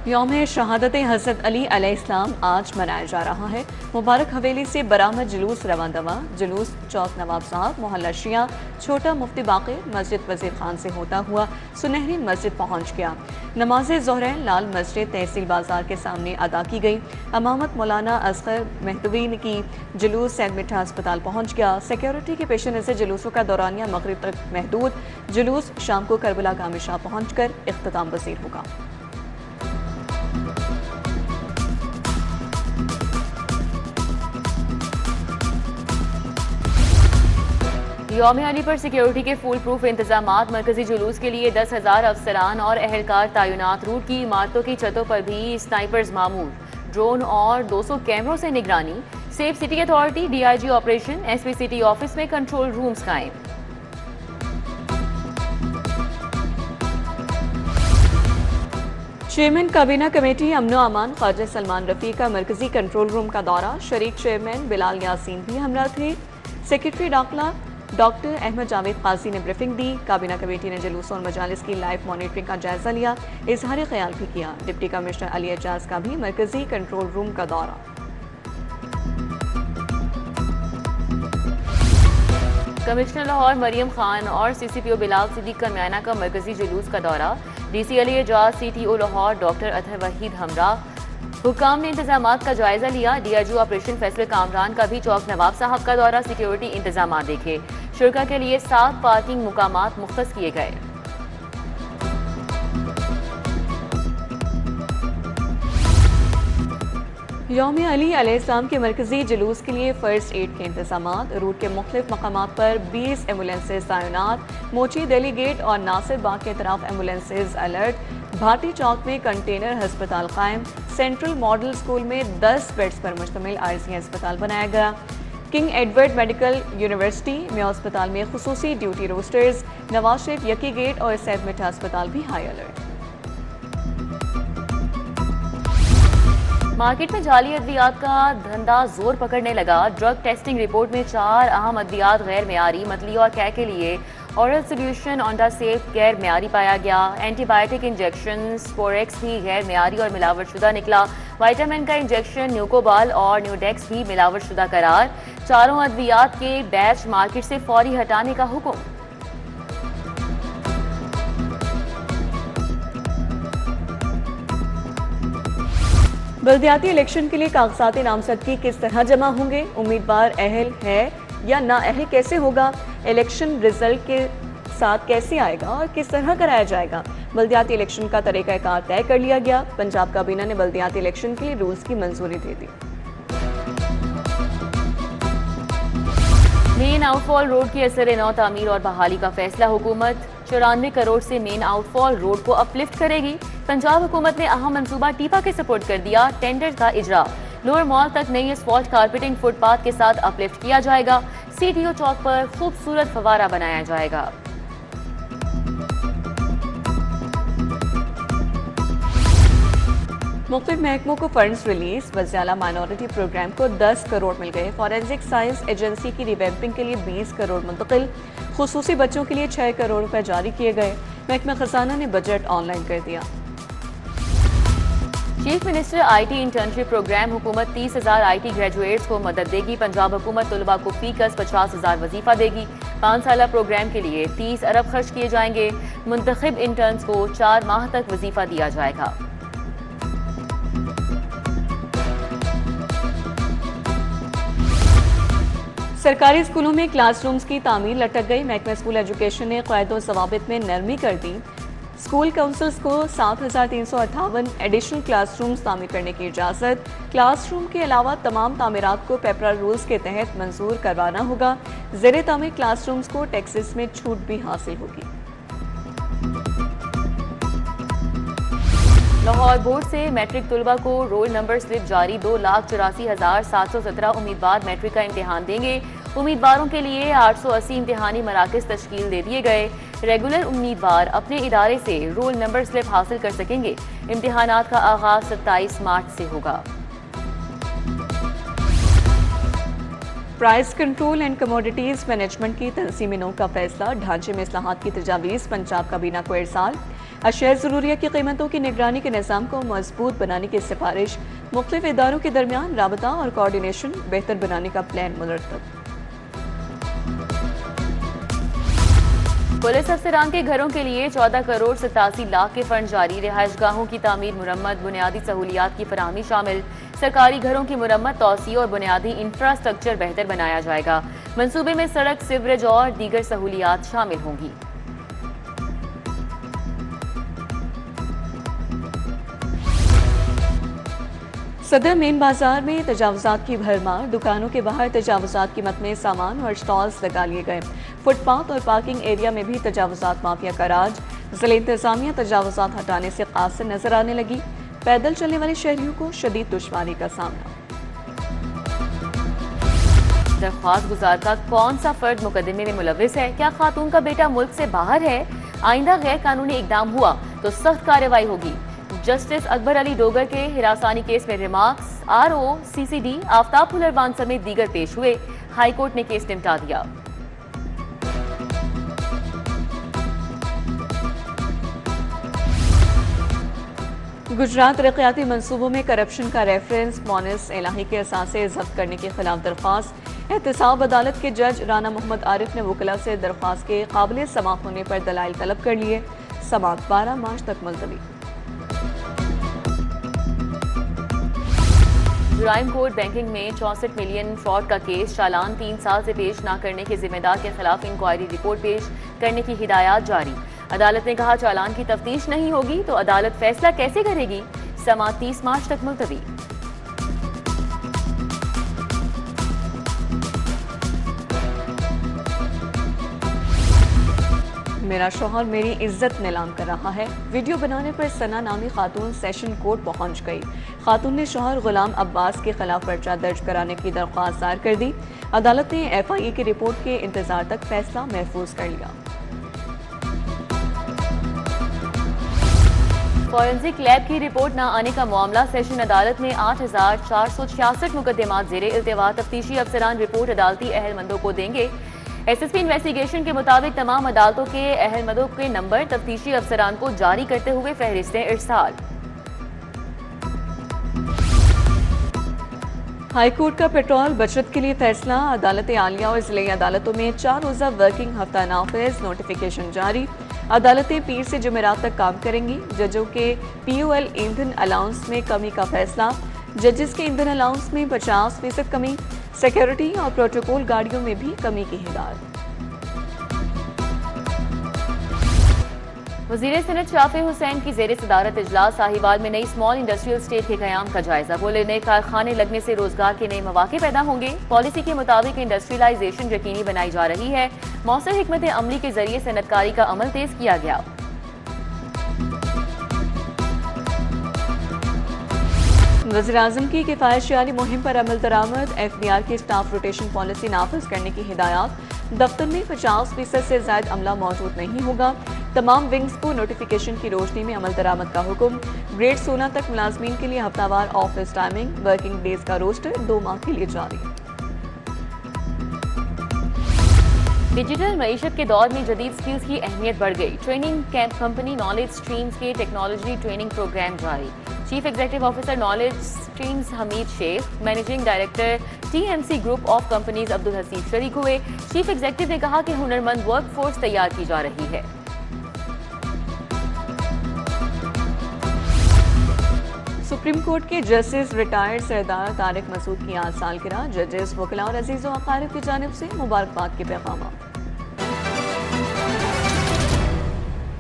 यौम शहादत हज़रत अली अलैहिस्सलाम आज मनाया जा रहा है। मुबारक हवेली से बरामद जुलूस रवां दवा। जुलूस चौक नवाब साहब, मोहल्ला शिया, छोटा मुफ्ती बाक़िर, मस्जिद वज़ीर खान से होता हुआ सुनहरी मस्जिद पहुँच गया। नमाज ज़ोहरैन लाल मस्जिद तहसील बाजार के सामने अदा की गई। अमामत मौलाना असगर महतवीन की जुलूस सैद मिठा अस्पताल पहुँच गया। सिक्योरिटी के पेश नज़र जुलूसों का दौरानिया मगरिब तक महदूद। जुलूस शाम को करबला गामी शाह पहुँच कर इख्तिताम पज़ीर होगा। यौम अली पर सिक्योरिटी के फुल प्रूफ इंतजामात। मरकजी जुलूस के लिए 10,000 अफसरान और एहलकार तैनात। रूट की इमारतों की छतों पर भी स्नाइपर्स मामूर। ड्रोन और 200 कैमरों से निगरानी। Safe city authority, DIG operation, SP city office में कंट्रोल रूम्स कायम। चेयरमैन काबीना कमेटी अमनो अमान ख्वाजा सलमान रफ़ी का मरकजी कंट्रोल रूम का दौरा। शरीक चेयरमैन बिलाल यासीन भी हमरा थे। सेक्रेटरी दाखिला डॉक्टर अहमद जावेद काजी ने ब्रीफिंग दी। काबीना कमेटी ने जुलूस और मजालिस की लाइव मॉनिटरिंग का जायजा लिया। इजहार ख्याल भी किया। डिप्टी कमिश्नर अली एजाज का भी मरकजी कंट्रोल रूम का दौरा। कमिश्नर लाहौर मरियम खान और CCPO बिलाल सिद्दीक का म्याना का मरकजी जुलूस का दौरा। DC Ali Ejaz, CTO Lahore doctor Athar Waheed हमरा। हुकाम ने इंतजामात का जायजा लिया। DIG ऑपरेशन फैसल कामरान का भी चौक नवाब साहब का दौरा। सिक्योरिटी इंतजाम देखे। शुरका के लिए 7 पार्किंग मुकामात मुख्तस किए गए। यौम अली अलैहिस्सलाम के मरकजी जुलूस के लिए फर्स्ट एड के इंतजाम। रूट के मुख्तलिफ मकामात पर 20 एम्बुलेंसेज तैनात। मोची, दिल्ली गेट और नासिर बाग के तरफ एम्बुलेंसेज अलर्ट। भाटी चौक में कंटेनर अस्पताल कायम। सेंट्रल मॉडल स्कूल में 10 बेड्स पर मुश्तमिल आरजी अस्पताल बनाया गया। किंग एडवर्ड मेडिकल यूनिवर्सिटी में अस्पताल में खुसूसी duty roasters. Nawaz Sharif यकी gate और सैद मिठा अस्पताल भी हाई अलर्ट। मार्केट में जाली अद्वियात का धंधा जोर पकड़ने लगा। ड्रग टेस्टिंग रिपोर्ट में 4 अहम अद्वियात गैर मेयारी, मतली और कै के लिए ऑरल सोल्यूशन ऑन्डासेफ गैर मेयारी पाया गया। एंटीबायोटिक इंजेक्शन स्पोरेक्स भी गैर मेयारी और मिलावटशुदा निकला। विटामिन का इंजेक्शन न्यूकोबाल और न्यूडेक्स भी मिलावटशुदा करार। चारों अद्वियात के बैच मार्केट से फौरी हटाने का हुक्म। बल्दियाती इलेक्शन के लिए कागजात नामजदगी किस तरह जमा होंगे? उम्मीदवार अहल है या ना अहल कैसे होगा? इलेक्शन रिजल्ट के साथ कैसे आएगा और किस तरह कराया जाएगा? बल्दियाती इलेक्शन का तरीक़ाकार तय कर लिया गया। पंजाब काबीना ने बल्दियाती इलेक्शन के लिए रूल्स की मंजूरी दे दी। मेन आउटफॉल रोड की असर नौ तामीर और बहाली का फैसला। हुकूमत 94 करोड़ से मेन आउटफॉल रोड को अपलिफ्ट करेगी। पंजाब हुकूमत ने अहम मंसूबा टीपा के सपोर्ट कर दिया। टेंडर का इजरा। लोअर मॉल तक नई एस्फॉल्ट कारपेटिंग फुटपाथ के साथ अपलिफ्ट किया जाएगा। CTO चौक पर खूबसूरत फवारा बनाया जाएगा। मुख्तलिफ महकमों को फंड्स रिलीज। वज़ीर-ए-आला माइनॉरिटी प्रोग्राम को 10 करोड़ मिल गए। फॉरेंसिक साइंस एजेंसी की रिवैम्पिंग के लिए 20 करोड़ मुंतकिल। खुसूसी बच्चों के लिए 6 करोड़ रुपए जारी किए गए। महकमा खजाना ने बजट ऑनलाइन कर दिया। Chief minister IT internship programme. हुकूमत 30,000 IT ग्रेजुएट्स को मदद देगी। पंजाब हुकूमत तलबा को फीकस 50,000 वजीफा देगी। 5 साल प्रोग्राम के लिए 30 अरब खर्च किए जाएंगे। मुंतखब इंटर्न्स को 4 माह तक वजीफा दिया जाएगा। सरकारी स्कूलों में क्लासरूम्स की तामीर लटक गई। महकमा स्कूल एजुकेशन ने क़ायदो ज़वाबित में नरमी कर दी। स्कूल काउंसिल्स को 7,358 एडिशनल क्लासरूम्स तामीर करने की इजाज़त। क्लासरूम के अलावा तमाम तामीरात को पेपरा रूल्स के तहत मंजूर करवाना होगा। ज़ेरे तामीर क्लासरूम्स को टैक्सेस में छूट भी हासिल होगी। लाहौर बोर्ड से मैट्रिक तलबा को रोल नंबर स्लिप जारी। 2,84,717 उम्मीदवार मैट्रिक का इम्तिहान देंगे। उम्मीदवारों के लिए 880 इम्तिहानी मराकज़ तश्कील दे दिए गए। रेगुलर उम्मीदवार अपने इदारे से रोल नंबर स्लिप हासिल कर सकेंगे। इम्तिहानात का आगाज 27 मार्च से होगा। Price control and commodities management की तंजीमी नौ का फैसला। ढांचे में इस्लाहात की तजावीज़ पंजाब काबीना को इरसाल। अशिया ज़रूरिया की कीमतों की निगरानी के निज़ाम को मजबूत बनाने की सिफारिश, मुख्तलिफ इदारों के दरमियान राबता और कोऑर्डिनेशन बेहतर बनाने का प्लान मुरतब। पुलिस अफसरान के घरों के लिए 14 करोड़ 87 लाख के फंड जारी। रिहायशगाहों की तामीर, मुरम्मत, बुनियादी सहूलियात की फराहमी शामिल। सरकारी घरों की मुरम्मत, तौसी और बुनियादी इंफ्रास्ट्रक्चर बेहतर बनाया जाएगा। मंसूबे में सड़क, सीवरेज और दीगर सहूलियात शामिल होंगी। सदर मेन बाजार में तजावुजात की भरमार, दुकानों के बाहर तजावुजात की मत में सामान और स्टॉल्स लगा लिए गए। फुटपाथ और पार्किंग एरिया में भी तजावुजात माफिया का राज। जिला इंतजामिया तजावुजात हटाने से कासिर नजर आने लगी। पैदल चलने वाले शहरियों को शदीद दुश्वारी का सामना। दरख्वास्त गुजार का कौन सा फर्द मुकदमे में मुलविस है? क्या खातून का बेटा मुल्क से बाहर है? आइंदा गैर कानूनी इकदाम हुआ तो सख्त कार्रवाई होगी। जस्टिस अकबर अली डोगर के हिरासानी केस में remarks. RO, CCD, Aftab Phularwan समेत दीगर पेश हुए। हाईकोर्ट ने केस निपटा दिया। गुजरात तरक्याती मंसूबों में करप्शन का रेफरेंस, मोनिस इलाही के असासे जब्त करने के खिलाफ दरख्वास्त। एहतसाब अदालत के जज राना मोहम्मद आरिफ ने वकला से दरख्वास्त के काबिल समाअत होने पर दलाइल तलब कर लिए। समाअत 12 मार्च तक मुलतवी। जुराइम कोर्ट बैंकिंग में 64 मिलियन फ्रॉड का केस। चालान 3 साल से पेश न करने के जिम्मेदार के खिलाफ इंक्वायरी रिपोर्ट पेश करने की हिदायत जारी। अदालत ने कहा, चालान की तफ्तीश नहीं होगी तो अदालत फैसला कैसे करेगी? समाअत 30 मार्च तक मुलतवी। मेरा शौहर मेरी इज्जत नीलाम कर रहा है। वीडियो बनाने पर सना नामी खातून सेशन कोर्ट पहुंच गई। खातून ने शौहर गुलाम अब्बास के खिलाफ पर्चा दर्ज कराने की दरख्वास्त दायर कर दी। अदालत ने FIA की रिपोर्ट के इंतजार तक फैसला महफूज कर लिया। फॉरेंसिक लैब की रिपोर्ट न आने का मामला। सेशन अदालत में 8,466 मुकदमात ज़ेरे इल्तिवा। तफ्तीशी अफसरान रिपोर्ट अदालती अहलमंदों को देंगे। SSP इन्वेस्टिगेशन के मुताबिक तमाम अदालतों के अहलमंदों के नंबर तफ्तीशी अफसरान को जारी करते हुए फहरिस्तें इरसाल। हाईकोर्ट का पेट्रोल बचत के लिए फैसला। अदालत आलिया और जिले अदालतों में 4 रोज़ा वर्किंग हफ्ता नाफिज। नोटिफिकेशन जारी। अदालतें पीर से जुमेरात तक काम करेंगी। जजों के POL ईंधन अलाउंस में कमी का फैसला। जजेस के ईंधन अलाउंस में 50% कमी। सिक्योरिटी और प्रोटोकॉल गाड़ियों में भी कमी की हिदायत। वज़ीर सेनेट शाफी हुसैन की ज़ेरे सदारत इजलास। साहिवाल में नई स्मॉल इंडस्ट्रियल स्टेट के क़याम का जायजा। बोले, नए कारखाने लगने से रोजगार के नए मौके पैदा होंगे। पॉलिसी के मुताबिक इंडस्ट्रियलाइजेशन यकीनी बनाई जा रही है। मौसर हिकमत अमली के जरिए सनतकारी का अमल तेज किया गया। वज़ीर-ए-आज़म की किफ़ायत-शियारी मुहिम पर अमल दरामद। FBR की स्टाफ रोटेशन पॉलिसी नाफिज करने की हिदायत। दफ्तर में 50% से ज्यादा अमला मौजूद नहीं होगा। तमाम विंग्स को नोटिफिकेशन की रोशनी में अमल दरामद का हुक्म। ग्रेड 16 तक मुलाजमीन के लिए हफ्तावार ऑफिस टाइमिंग। वर्किंग डेज का रोस्टर 2 माह के लिए जारी। डिजिटल मईशत के दौर में जदीद स्किल्स की अहमियत बढ़ गई। Training camp company knowledge streams के टेक्नोलॉजी ट्रेनिंग प्रोग्राम जारी। Chief executive officer knowledge streams Hameed Sheikh, managing director TMC group of companies Abdul Haseeb शरीक हुए। चीफ एग्जीक्यूटिव ने कहा कि हुनरमंद वर्कफोर्स तैयार की जा रही है। सुप्रीम कोर्ट के जस्टिस रिटायर्ड सरदार तारिक मसूद की आज सालगिरह। जजेस, वकला और अजीज़ व अकारिब की जानिब से मुबारकबाद के पैगाम।